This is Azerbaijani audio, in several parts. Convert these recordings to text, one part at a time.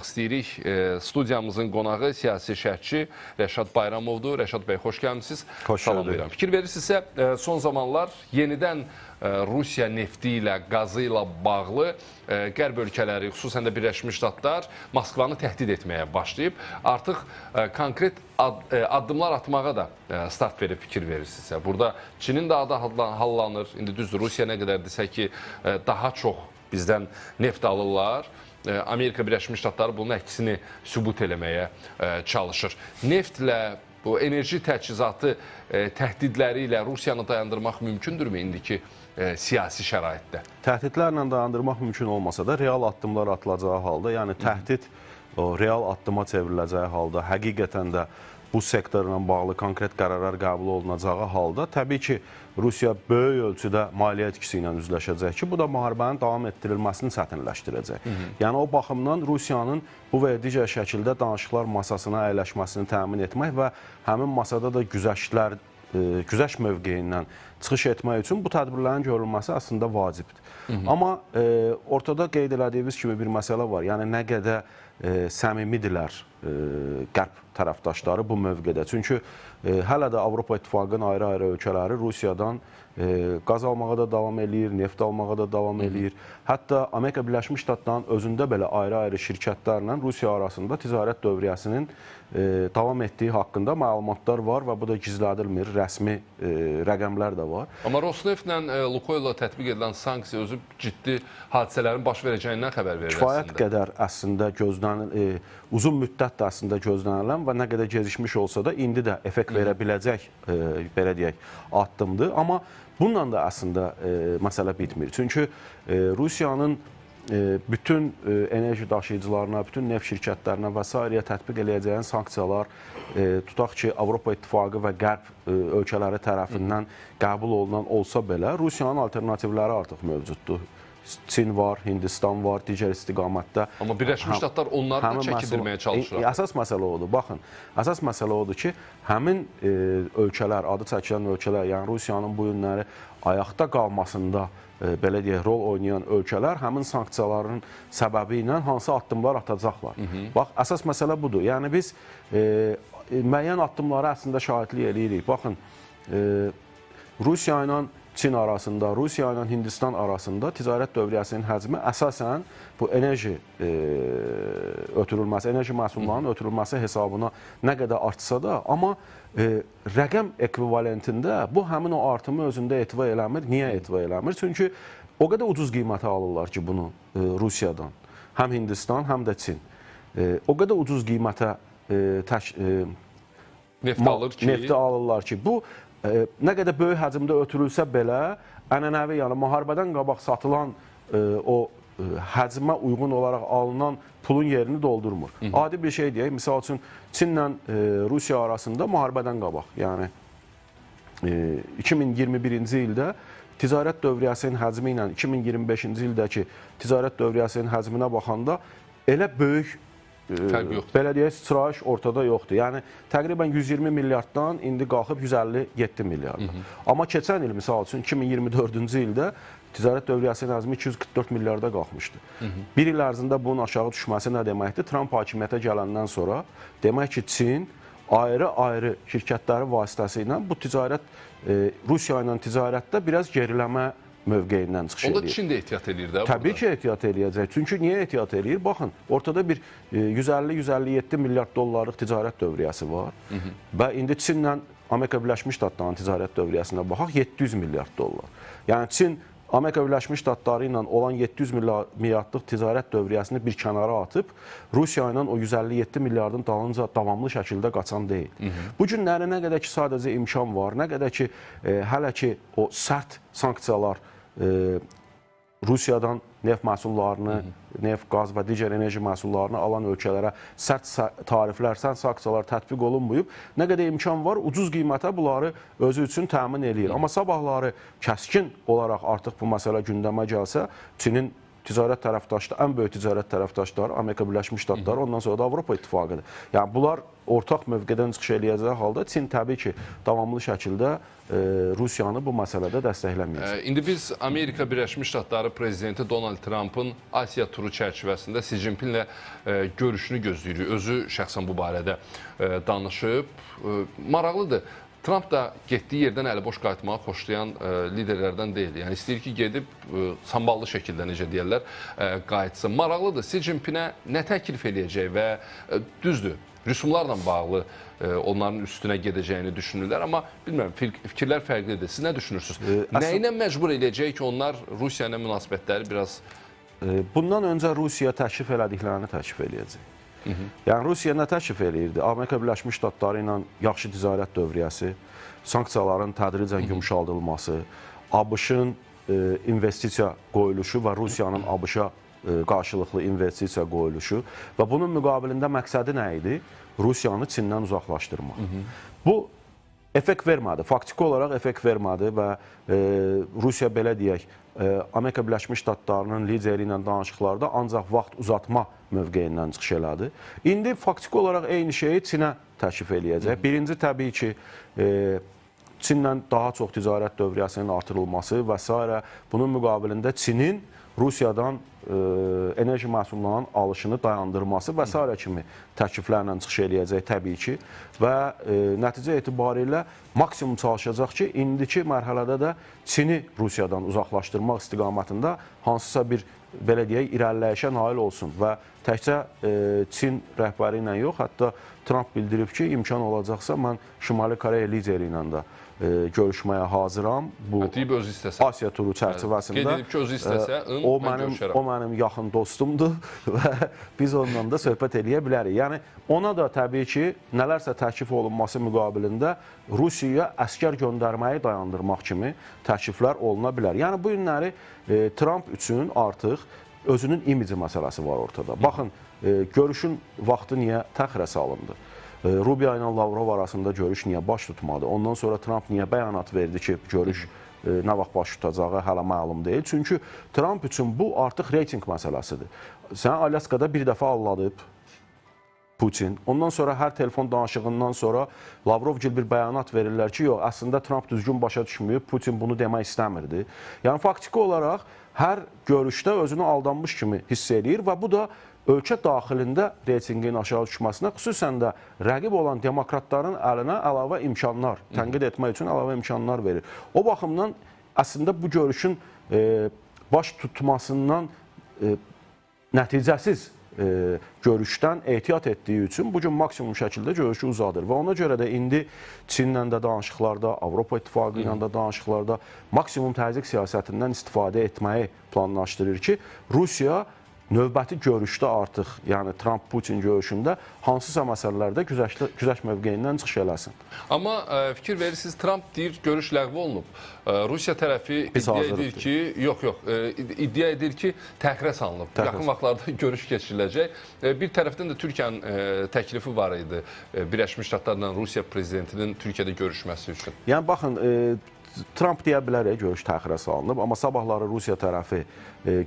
İstəyirik. Studiyamızın qonağı siyasi şərhçi Rəşad Bayramovdur. Rəşad bəy, xoş gəlmişsiniz. Salamlayıram. Fikir verirsinizsə, son zamanlar yenidən Rusiya nefti ilə, qazı ilə bağlı qərb ölkələri, xüsusən də Birləşmiş Ştatlar Moskvanı təhdid etməyə başlayıb. Artıq konkret addımlar atmağa da start verib fikir verirsinizsə. Burada Çinin də adı hallanır. İndi düzdür, Rusiya nə qədər desə ki, daha çox bizdən neft alırlar. Amerika Birləşmiş Ştatları bunun əksini sübut eləməyə çalışır. Neftlə, bu enerji təchizatı təhdidləri ilə Rusiyanı dayandırmaq mümkündürmü indiki siyasi şəraitdə? Təhdidlərlə dayandırmaq mümkün olmasa da real addımlar atılacağı halda, yəni təhdid real addıma çevriləcəyi halda, həqiqətən də bu sektorla bağlı konkret qərarlar qəbul olunacağı halda təbii ki, Rusiya böyük ölçüdə maliyyə itkisi ilə üzləşəcək ki, bu da müharibənin davam etdirilməsini çətinləşdirəcək. Yəni o baxımdan Rusiyanın bu və ya digər şəkildə danışıqlar masasına əyləşməsini təmin etmək və həmin masada da güzəşt mövqeyindən çıxış etmək üçün bu tədbirlərin görülməsi əslində vacibdir. Amma ortada qeyd elədiyimiz kimi bir məsələ var. Yəni nə qədər səmimidirlər qərb tərəfdaşları bu mövqedə. Çünki hələ də Avropa İttifaqının ayrı-ayrı ölkələri Rusiyadan qaz almağa da davam eləyir, neft almağa da davam eləyir. Hətta Amerika Birləşmiş Ştatlarının özündə belə ayrı-ayrı şirkətlərlə Rusiya arasında ticarət dövriyyəsinin davam etdiyi haqqında məlumatlar var və bu da gizlədilmir, rəsmi rəqəmlər də var. Amma Rosneftlə Lukoyla tətbiq edilən sanksiya özü ciddi hadisələrin baş verəcəyindən xəbər verir əslində. Kifayət qədər əslində uzun müddətdə əslində gözlənilən və nə qədər gecikmiş olsa da indi də effekt verə biləcək, belə deyək, addımdır. Amma bununla da əslində məsələ bitmir. Çünki Rusiyanın bütün enerji daşıyıcılarına, bütün neft şirkətlərinə və s. tətbiq eləyəcəyin sanksiyalar, tutaq ki, Avropa İttifaqı və Qərb ölkələri tərəfindən qəbul olunan olsa belə, Rusiyanın alternativləri artıq mövcuddur. Çin var, Hindistan var, digər istiqamətdə. Amma Birləşmiş Ştatlar onları da çəkindirməyə çalışır. Əsas məsələ odur. Baxın, əsas məsələ odur ki, həmin ölkələr, adı çəkilən ölkələr, yəni Rusiyanın bu günləri ayaqda qalmasında belə deyək, rol oynayan ölkələr həmin sanksiyaların səbəbi ilə hansı addımlar atacaqlar. Bax, əsas məsələ budur. Yəni biz müəyyən addımlara əslində şahidlik eləyirik. Baxın, Rusiya ilə Çin arasında, Rusiya ilə Hindistan arasında ticarət dövriyyəsinin həcmi əsasən bu enerji ötürülməsi, enerji məhsullarının ötürülməsi hesabına nə qədər artsa da, amma rəqəm ekvivalentində bu həmin o artımı özündə etibar eləmir. Niyə etibar eləmir? Çünki o qədər ucuz qiymətə alırlar ki, bunu Rusiyadan, həm Hindistan, həm də Çin. O qədər ucuz qiymətə nefti alırlar ki, bu nə qədər böyük həcmdə ötürülsə belə, ənənəvi, yəni müharibədən qabaq satılan o həcmə uyğun olaraq alınan pulun yerini doldurmur. Adi bir şey deyək, misal üçün Çinlə Rusiya arasında müharibədən qabaq, yəni 2021-ci ildə ticarət dövriyyəsinin həcmi ilə 2025-ci ildəki ticarət dövriyyəsinin həcminə baxanda elə böyük belə deyək, sıçrayış ortada yoxdur. Yəni, təqribən 120 milyarddan indi qalxıb 157 milyarda. Amma keçən il, misal üçün, 2024-cü ildə ticarət dövriyyəsinin həcmi 244 milyarda qalxmışdı. Bir il ərzində bunun aşağı düşməsi nə deməkdir? Trump hakimiyyətə gələndən sonra demək ki, Çin ayrı-ayrı şirkətləri vasitəsilə bu ticarət, Rusiya ilə ticarətdə biraz geriləmə mövqeyindən çıxış edir. Onda Çin də ehtiyat edir də. Təbii ki, ehtiyat eləyəcək. Çünki niyə ehtiyat eləyir? Baxın, ortada bir 150-157 milyard dollarlıq ticarət dövriyyəsi var və indi Çinlə Amerika Birləşmiş Ştatlarının ticarət dövriyyəsinə baxaq 700 milyard dollar. Yəni Çin Amerika Birləşmiş Ştatları ilə olan 700 milyardlıq ticarət dövriyyəsini bir kənara atıb, Rusiya ilə o 157 milyardın dalınca davamlı şəkildə qaçan deyil. Bu günləri nə qədər ki, sadəcə imkan var, nə qədər ki, hələ ki, o sərt sanksiyalar Rusiyadan neft məhsullarını, neft, qaz və digər enerji məhsullarını alan ölkələrə sərt tariflər, sərt sanksiyalar tətbiq olunmayıb. Nə qədər imkan var, ucuz qiymətə bunları özü üçün təmin eləyir. Amma sabahları kəskin olaraq artıq bu məsələ gündəmə gəlsə, Çinin ticarət tərəfdaşları, ən böyük ticarət tərəfdaşları Amerika Birləşmiş Ştatları, ondan sonra da Avropa İttifaqıdır. Yəni bunlar ortaq mövqedən çıxış eləyəcəyi halda Çin təbii ki, davamlı şəkildə Rusiyanı bu məsələdə dəstəkləməyəcək. İndi biz Amerika Birləşmiş Ştatları prezidenti Donald Trump'ın Asiya turu çərçivəsində Xi Jinpinglə görüşünü gözləyirik. Özü şəxsən bu barədə danışıb. Maraqlıdır. Trump da getdiyi yerdən əliboş qayıtmağı xoşlayan liderlərdən deyil. Yəni istəyir ki, gedib samballı şəkildə, necə deyərlər, qayıtsın. Maraqlıdır. Xi Jinpingə nə təklif eləyəcək və düzdür, rüsumlarla bağlı onların üstünə gedəcəyini düşünürlər. Amma bilmirəm, fikirlər fərqlidir. Siz nə düşünürsünüz? Nə ilə məcbur eləyəcək ki, onlar Rusiya ilə münasibətləri biraz... Bundan öncə Rusiya təklif elədiklərini təklif eləyəcək. Yəni Rusiya nə təklif eləyirdi? Amerika Birləşmiş Ştatları ilə yaxşı ticarət dövriyyəsi, sanksiyaların tədricən yumşaldılması, ABŞ-ın investisiya qoyuluşu və Rusiyanın ABŞ-a qarşılıqlı investisiya qoyuluşu və bunun müqabilində məqsədi nə idi? Rusiyanı Çindən uzaqlaşdırmaq. Bu effekt vermədi, faktiki olaraq effekt vermədi və Rusiya belə deyək, Amerika Birləşmiş Ştatlarının lideri ilə danışıqlarda ancaq vaxt uzatma mövqeyindən çıxış elədi. İndi faktiki olaraq eyni şeyi Çinə təklif eləyəcək. Birinci təbii ki, Çinlə daha çox ticarət dövriyyəsinin artırılması və s. Bunun müqabilində Çinin Rusiyadan enerji məhsullarının alışını dayandırması və s. kimi təkliflərlə çıxış eləyəcək təbii ki və nəticə etibarilə maksimum çalışacaq ki, indiki mərhələdə də Çini Rusiyadan uzaqlaşdırmaq istiqamətində hansısa bir, belə deyək, irəliləyişə nail olsun və təkcə Çin rəhbəri ilə yox, hətta Trump bildirib ki, imkan olacaqsa mən Şimali Koreya lideri ilə də görüşməyə hazıram. Bu Asiya turu çərçivəsində. Qeyd edib ki, özü istəsə, o mənim yaxın dostumdur və biz onunla da söhbət eləyə bilərik. Yəni, ona da təbii ki, nələrsə təklif olunması müqabilində Rusiyaya əskər göndərməyi dayandırmaq kimi təkliflər oluna bilər. Yəni, bu günləri Trump üçün artıq özünün imici məsələsi var ortada. Baxın, görüşün vaxtı niyə təxirə salındı? Rubio ilə Lavrov arasında görüş niyə baş tutmadı? Ondan sonra Trump niyə bəyanat verdi ki, görüş nə vaxt baş tutacağı hələ məlum deyil. Çünki Trump üçün bu artıq reyting məsələsidir. Sən Alyaskada bir dəfə alladıb Putin. Ondan sonra hər telefon danışığından sonra Lavrovgil bir bəyanat verirlər ki, yox, əslində Trump düzgün başa düşməyib, Putin bunu demək istəmirdi. Yəni, faktiki olaraq hər görüşdə özünü aldanmış kimi hiss edir və bu da ölkə daxilində reytingin aşağı düşməsinə, xüsusən də rəqib olan demokratların əlinə əlavə imkanlar, tənqid etmək üçün əlavə imkanlar verir. O baxımdan əslində bu görüşün baş tutmasından nəticəsiz görüşdən ehtiyat etdiyi üçün bugün maksimum şəkildə görüşü uzadır və ona görə də indi Çinlə də danışıqlarda, Avropa İttifaqı ilə də danışıqlarda maksimum təzyiq siyasətindən istifadə etməyi planlaşdırır ki, Rusiya növbəti görüşdə artıq, yəni Trump-Putin görüşündə hansısa məsələlərdə güzəşt mövqeyindən çıxış eləsin. Amma fikir verirsiniz, Trump deyir, görüş ləğv olunub. Rusiya tərəfi iddia edir ki, iddia edir ki, təxirə salınıb. Yaxın vaxtlarda görüş keçiriləcək. Bir tərəfdən də Türkiyənin təklifi var idi, Birləşmiş Ştatlarla Rusiya prezidentinin Türkiyədə görüşməsi üçün. Yəni, baxın, Trump deyə bilər, görüş təxirə salınıb, amma sabahları Rusiya tərəfi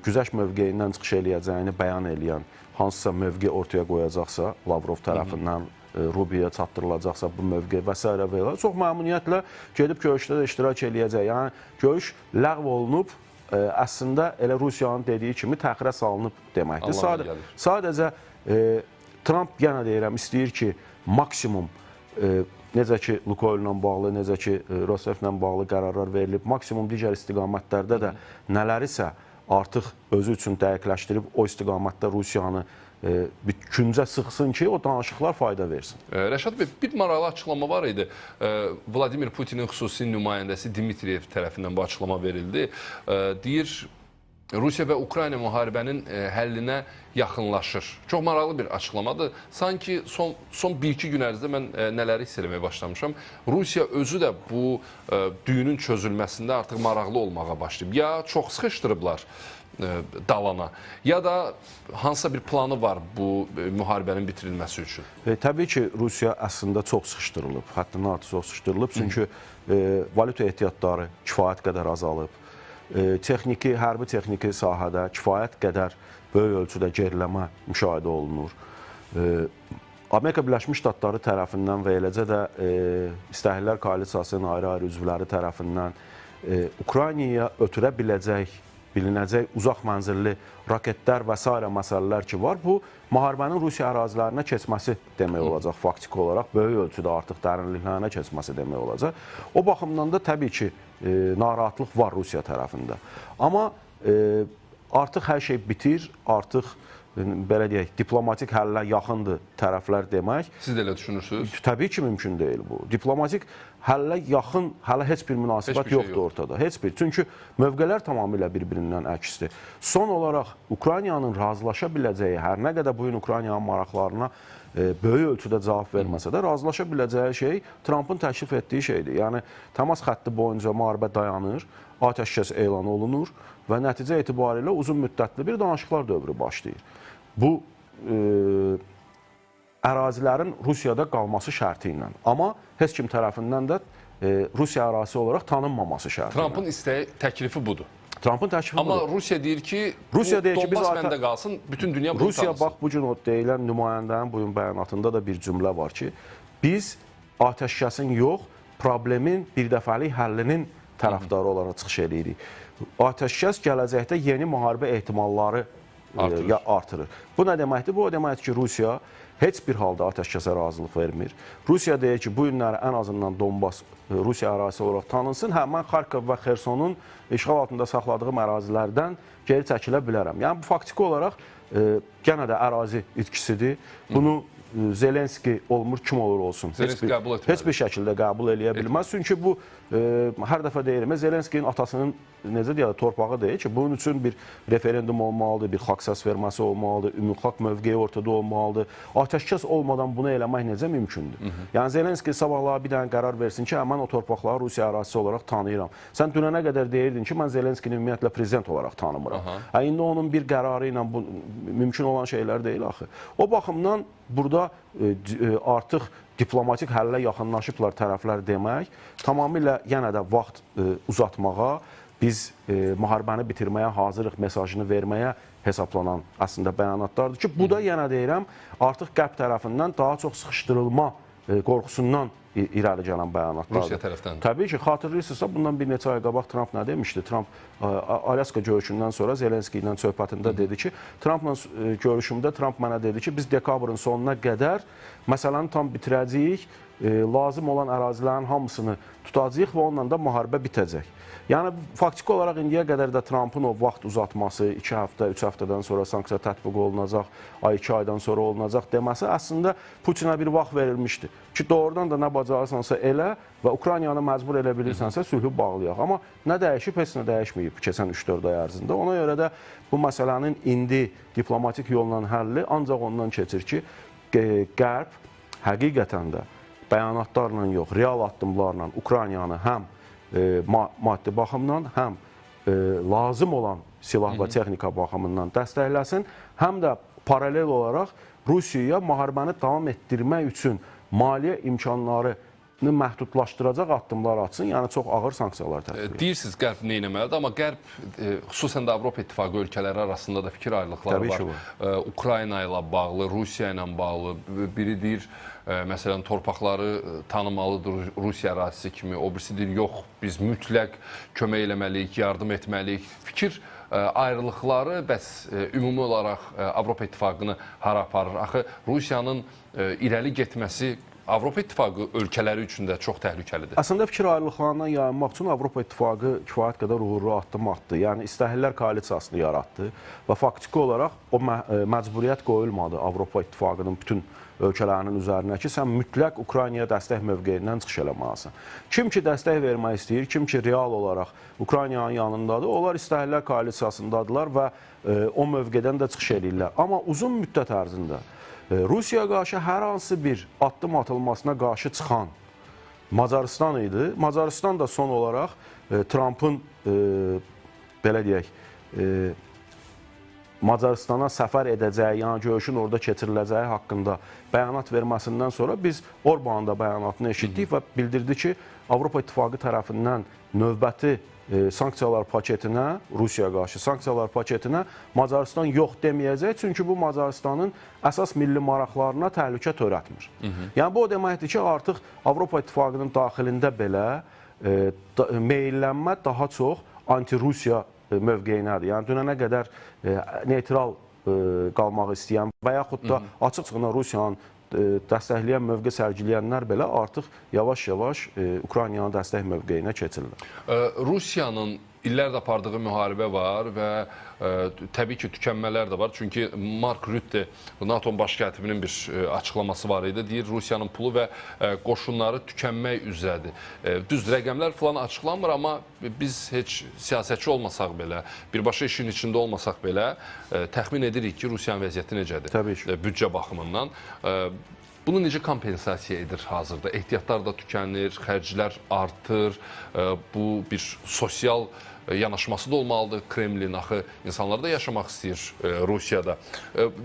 güzəşt mövqeyindən çıxış eləyəcəyini bəyan eləyən hansısa mövqe ortaya qoyacaqsa, Lavrov tərəfindən Rubioya çatdırılacaqsa bu mövqe və s. və çox məmnuniyyətlə gedib görüşdə də iştirak eləyəcək. Yəni, görüş ləğv olunub, əslində elə Rusiyanın dediyi kimi təxirə salınıb deməkdir. Sadəcə Trump, yenə deyirəm, istəyir ki, maksimum necə ki, Lukoil ilə bağlı, necə ki, Rosneft ilə bağlı qərarlar verilib, maksimum digər istiqamətlərdə də nələrisə artıq özü üçün dəqiqləşdirib o istiqamətdə Rusiyanı bir küncə sıxsın ki, o danışıqlar fayda versin. Rəşad bəy, bir maraqlı açıqlama var idi. Vladimir Putinin xüsusi nümayəndəsi Dmitriyev tərəfindən bu açıqlama verildi. Deyir, Rusiya və Ukrayna müharibənin həllinə yaxınlaşır. Çox maraqlı bir açıqlamadır. Sanki son 1-2 gün ərzində mən nələri hiss eləməyə başlamışam. Rusiya özü də bu düyünün çözülməsində artıq maraqlı olmağa başlayıb. Ya çox sıxışdırıblar dalana, ya da hansısa bir planı var bu müharibənin bitirilməsi üçün? Təbii ki, Rusiya əslində çox sıxışdırılıb, həddindən artıq çox sıxışdırılıb. Çünki valyuta ehtiyatları kifayət qədər azalıb. texniki, hərbi texniki sahədə kifayət qədər böyük ölçüdə geriləmə müşahidə olunur. Amerika Birləşmiş Ştatları tərəfindən və eləcə də İstəklilər Koalisiyasının ayrı-ayrı üzvləri tərəfindən Ukraynaya ötürə bilinəcək uzaq mənzilli raketlər və s. məsələlər ki var, bu müharibənin Rusiya ərazilərinə keçməsi demək olacaq, faktiki olaraq böyük ölçüdə artıq dərinliklərinə keçməsi demək olacaq. O baxımdan da təbii ki, narahatlıq var Rusiya tərəfində. Amma artıq hər şey bitir, artıq belə deyək, diplomatik həllə yaxındır tərəflər demək. Siz də elə düşünürsünüz? Təbii ki, mümkün deyil bu. Diplomatik həllə yaxın, hələ heç bir münasibət yoxdur ortada. Heç bir. Çünki mövqelər tamamilə bir-birindən əksisdir. Son olaraq Ukraynanın razılaşa biləcəyi, hər nə qədər bu gün Ukraynanın maraqlarına böyük ölçüdə cavab verməsə də, razılaşa biləcəyi şey Trumpın təklif etdiyi şeydir. Yəni, təmas xətti boyunca müharibə dayanır, atəşkəs elan olunur və nəticə etibarilə uzun müddətli bir danışıqlar dövrü başlayır. Bu ərazilərin Rusiyada qalması şərti ilə. Amma heç kim tərəfindən də Rusiya ərazisi olaraq tanınmaması şərti ilə. Trampın istəyi, təklifi budur. Trampın təklifi budur. Amma Rusiya deyir ki, Donbas məndə qalsın, bütün dünya bunu tanısın. Rusiya, bax, bu gün o deyilən nümayəndənin bugün bəyanatında da bir cümlə var ki, biz atəşkəsin yox, problemin birdəfəlik həllinin tərəfdarı olaraq çıxış edirik. Atəşkəs gələcəkdə yeni müharibə ehtimalları artırır. Bu nə deməkdir? Bu o deməkdir ki, Rusiya heç bir halda atəşkəsə razılıq vermir. Rusiya deyir ki, bu günləri ən azından Donbas Rusiya ərazisi olaraq tanınsın. Hə, mən Xarkov və Xersonun işğal altında saxladığım ərazilərdən geri çəkilə bilərəm. Yəni, bu faktiki olaraq yenə də ərazi itkisidir. Bunu Zelenski olmur, kim olur olsun. Heç bir şəkildə qəbul eləyə bilməz. Çünki bu, hər dəfə deyirim, Zelenskinin atasının necə deyək, torpağı deyir ki, bunun üçün bir referendum olmalıdır, bir xalq səs verməsi olmalıdır, ümumxalq mövqeyi ortada olmalıdır. Atəşkəs olmadan bunu eləmək necə mümkündür? Yəni, Zelenski sabahlara bir dənə qərar versin ki, mən o torpaqları Rusiya ərazisi olaraq tanıyıram. Sən dünənə qədər deyirdin ki, mən Zelenskini ümumiyyətlə prezident olaraq tanımıram. İndi onun bir qərarı ilə bu mümkün olan şeylər deyil axı. O baxımdan burada artıq diplomatik həllə yaxınlaşıblar tərəflər demək, tamamilə yenə də vaxt uzatmağa, biz müharibəni bitirməyə hazırıq mesajını verməyə hesablanan əslində bəyanatlardır ki, bu da yenə deyirəm, artıq qərb tərəfindən daha çox sıxışdırılma qorxusundan irəli gələn bəyanatlardır. Rusiya tərəfdən. Təbii ki, xatırlayırsınızsa, bundan bir neçə ay qabaq Trump nə demişdi? Trump Alyaska görüşündən sonra Zelenski ilə söhbətində dedi ki, Trumpla görüşümdə Trump mənə dedi ki, biz dekabrın sonuna qədər məsələni tam bitirəcəyik, lazım olan ərazilərin hamısını tutacağıq və onunla da müharibə bitəcək. Yəni, faktiki olaraq indiyə qədər də Trumpın o vaxt uzatması, 2 həftə, 3 həftədən sonra sanksiya tətbiq olunacaq, ay 2 aydan sonra olunacaq deməsi əslində Putinə bir vaxt verilmişdi ki, doğrudan da nə bacarırsansa elə və Ukraynanı məcbur elə bilirsənsə sülhü bağlayaq. Amma nə dəyişib, heç nə dəyişməyib keçən 3-4 ay ərzində. Ona görə də bu məsələnin indi diplomatik yolla həlli ancaq ondan keçir ki, Qərb həqiqətən də bəyanatlarla yox, real addımlarla Ukraynanı həm maddi baxımdan, həm lazım olan silah və texnika baxımından dəstəkləsin, həm də paralel olaraq Rusiyaya müharibəni davam etdirmək üçün maliyyə imkanlarını məhdudlaşdıracaq addımlar atsın, yəni çox ağır sanksiyalar tətbiq edir. Deyirsiniz Qərb nə etməlidir, amma Qərb, xüsusən də Avropa İttifaqı ölkələri arasında da fikir ayrılıqları var. Ukrayna ilə bağlı, Rusiya ilə bağlı, biri deyir, məsələn, torpaqları tanımalıdır Rusiya ərazisi kimi, o birisi deyir, yox, biz mütləq kömək eləməliyik, yardım etməliyik. Fikir ayrılıqları bəs ümumi olaraq Avropa İttifaqını hara aparır? Axı Rusiyanın irəli getməsi Avropa İttifaqı ölkələri üçün də çox təhlükəlidir. Əslində fikir ayrılıqlarından yayınmaq üçün Avropa İttifaqı kifayət qədər uğurlu addım atdı. Yəni, İstəklilər Koalisiyasını yaratdı və faktiki olaraq o məcburiyyət qoyulmadı Avropa İttifaqının bütün ölkələrinin üzərinə ki, sən mütləq Ukraynaya dəstək mövqeyindən çıxış eləməlisən. Kim ki dəstək vermək istəyir, kim ki real olaraq Ukraynanın yanındadır, onlar İstəklilər Koalisiyasındadılar və o mövqedən də çıxış edirlər. Amma uzun müddət ərzində Rusiyaya qarşı hər hansı bir addım atılmasına qarşı çıxan Macarıstan idi. Macarıstan da son olaraq Trumpın, belə deyək, Macaristana səfər edəcəyi, yəni görüşün orada keçiriləcəyi haqqında bəyanat verməsindən sonra biz Orbanın da bəyanatını eşitdik və bildirdi ki, Avropa İttifaqı tərəfindən növbəti sanksiyalar paketinə, Rusiyaya qarşı sanksiyalar paketinə Macarıstan yox deməyəcək, çünki bu Macarıstanın əsas milli maraqlarına təhlükə törətmir. Yəni bu o deməkdir ki, artıq Avropa İttifaqının daxilində belə meyllənmə daha çox anti-Rusiya mövqeyinədir. Yəni dünənə qədər neytral qalmaq istəyən və yaxud da açıq-açığına Rusiyanın dəstəkləyən mövqe sərgiləyənlər belə artıq yavaş-yavaş Ukraynanın dəstək mövqeyinə keçirlər. Rusiyanın illərdə apardığı müharibə var və təbii ki, tükənmələr də var. Çünki Mark Rutte, NATO-nun baş katibinin bir açıqlaması var idi. Deyir, Rusiyanın pulu və qoşunları tükənmək üzrədir. Düz rəqəmlər falan açıqlanmır, amma biz heç siyasətçi olmasaq belə, birbaşa işin içində olmasaq belə təxmin edirik ki, Rusiyanın vəziyyəti necədir? Təbii ki. Büdcə baxımından. Bunu necə kompensasiya edir hazırda? Ehtiyatlar da tükənir, xərclər artır, bu bir sosial yanaşması da olmalıdır Kremlin, axı insanlar da yaşamaq istəyir Rusiyada.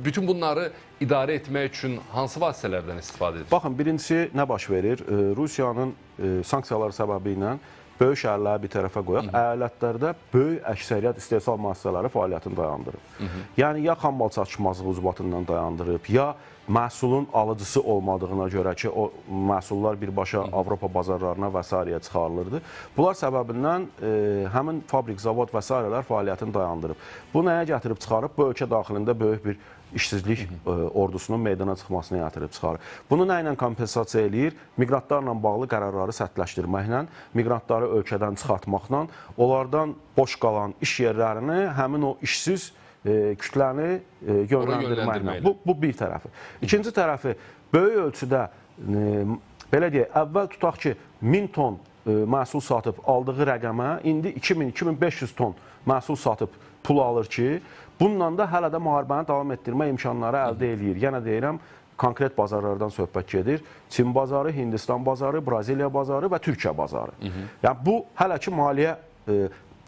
Bütün bunları idarə etmək üçün hansı vasitələrdən istifadə edir? Baxın, birincisi nə baş verir? Rusiyanın sanksiyaları səbəbi ilə böyük şəhərləri bir tərəfə qoyaq, əyalətlərdə böyük əksəriyyət istehsal müəssisələri fəaliyyətini dayandırıb. Yəni, ya xammal çatışmazlığı ucbatından dayandırıb, ya məhsulun alıcısı olmadığına görə ki, o məhsullar birbaşa Avropa bazarlarına və s. çıxarılırdı. Bunlar səbəbindən həmin fabrik, zavod və s.lər fəaliyyətini dayandırıb. Bu nəyə gətirib çıxarıb? Bu ölkə daxilində böyük bir işsizlik ordusunun meydana çıxmasına gətirib çıxarır. Bunu nə ilə kompensasiya eləyir? Miqrantlarla bağlı qərarları sərtləşdirməklə, miqrantları ölkədən çıxartmaqla, onlardan boş qalan iş yerlərini həmin o işsiz kütləni yönləndirməklə. Bu bir tərəfi. İkinci tərəfi, böyük ölçüdə, belə deyək, əvvəl tutaq ki, 1000 ton məhsul satıb aldığı rəqəmə, indi 2000-2500 ton məhsul satıb pul alır ki, bununla da hələ də müharibəni davam etdirmə imkanları əldə eləyir. Yenə deyirəm, konkret bazarlardan söhbət gedir. Çin bazarı, Hindistan bazarı, Braziliya bazarı və Türkiyə bazarı. Yəni, bu hələ ki, maliyyə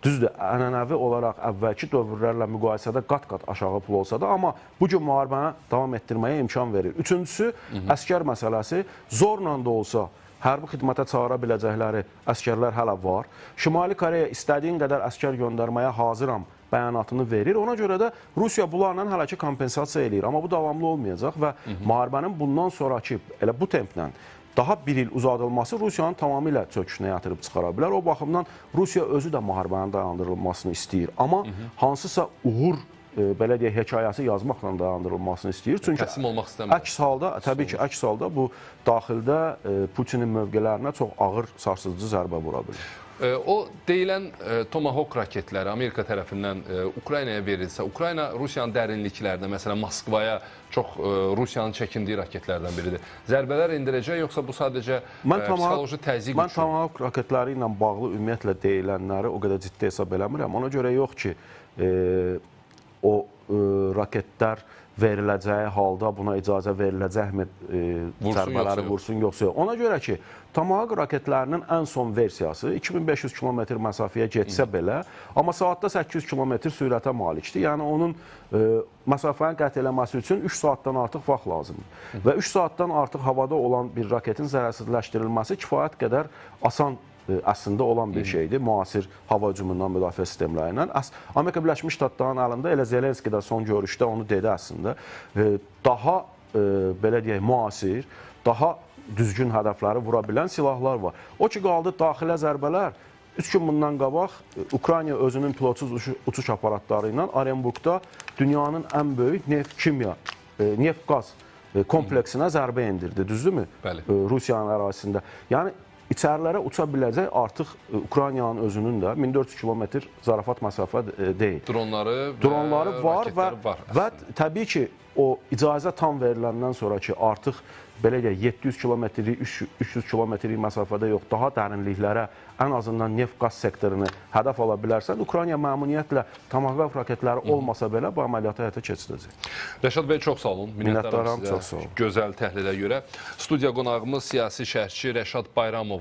düzdür, ənənəvi olaraq əvvəlki dövrlərlə müqayisədə qat-qat aşağı pul olsa da, amma bu gün müharibəni davam etdirməyə imkan verir. Üçüncüsü, əskər məsələsi. Zorla da olsa, hərbi xidmətə çağıra biləcəkləri əskərlər hələ var. Şimali Koreya istədiyin qədər əskər göndərməyə hazıram bəyanatını verir. Ona görə də Rusiya bunlarla hələ ki kompensasiya eləyir. Amma bu davamlı olmayacaq və müharibənin bundan sonraki elə bu templə daha bir il uzadılması Rusiyanın tamamilə çöküşünə yatırıb çıxara bilər. O baxımdan Rusiya özü də müharibənin dayandırılmasını istəyir. Amma hansısa uğur, belə deyək, hekayəsi yazmaqla dayandırılmasını istəyir. Çünki təslim olmaq istəmir. Əks halda, təbii ki, əks halda bu daxildə Putinin mövqelərinə çox ağır sarsıdıcı zərbə vura bilər. O deyilən Tomahawk raketləri Amerika tərəfindən Ukraynaya verilsə, Ukrayna Rusiyanın dərinliklərində, məsələn, Moskvaya çox Rusiyanın çəkindiyi raketlərdən biridir. Zərbələr endirəcək, yoxsa bu sadəcə psixoloji təzyiq üçün? Mən Tomahawk raketləri ilə bağlı ümumiyyətlə deyilənləri o qədər ciddi hesab eləmirəm. Ona görə yox ki, o raketlər veriləcəyi halda buna icazə veriləcəkmi zərbələri vursun, yoxsa yox. Ona görə ki, Tomahawk raketlərinin ən son versiyası 2500 kilometr məsafəyə getsə belə, amma saatda 800 kilometr sürətə malikdir. Yəni, onun məsafəni qət eləməsi üçün 3 saatdan artıq vaxt lazımdır. Və 3 saatdan artıq havada olan bir raketin zərərsizləşdirilməsi kifayət qədər asan əslində olan bir şeydir, müasir hava hücumundan müdafiə sistemləri ilə. Amerika Birləşmiş Ştatlarının əlində elə Zelenski də son görüşdə onu dedi əslində, daha, belə deyək, müasir, daha düzgün hədəfləri vura bilən silahlar var. O ki, qaldı daxilə zərbələr. 3 gün bundan qabaq Ukrayna özünün pilotsuz uçuş aparatları ilə Orenburgda dünyanın ən böyük neft-kimya, neft-qaz kompleksinə zərbə endirdi, düzdürmü? Rusiyanın ərazisində. Yəni, İçərilərə uça biləcək artıq Ukraynanın özünün də 1400 kilometr zarafat məsafə deyil. Dronları var və təbii ki, o icazə tam veriləndən sonra ki, artıq belə deyək, 700 kilometrik, 300 kilometrik məsafədə yox, daha dərinliklərə ən azından neft-qaz sektorunu hədəf ala bilərsən, Ukrayna məmnuniyyətlə Tomahawk raketləri olmasa belə bu əməliyyatı həyata keçirəcək. Rəşad bəy, çox sağ olun. Minnətdaram, çox sağ olun. Gözəl təhlilə görə. Studiya qonağımız siyasi şərhçi Rəşad Bayramov.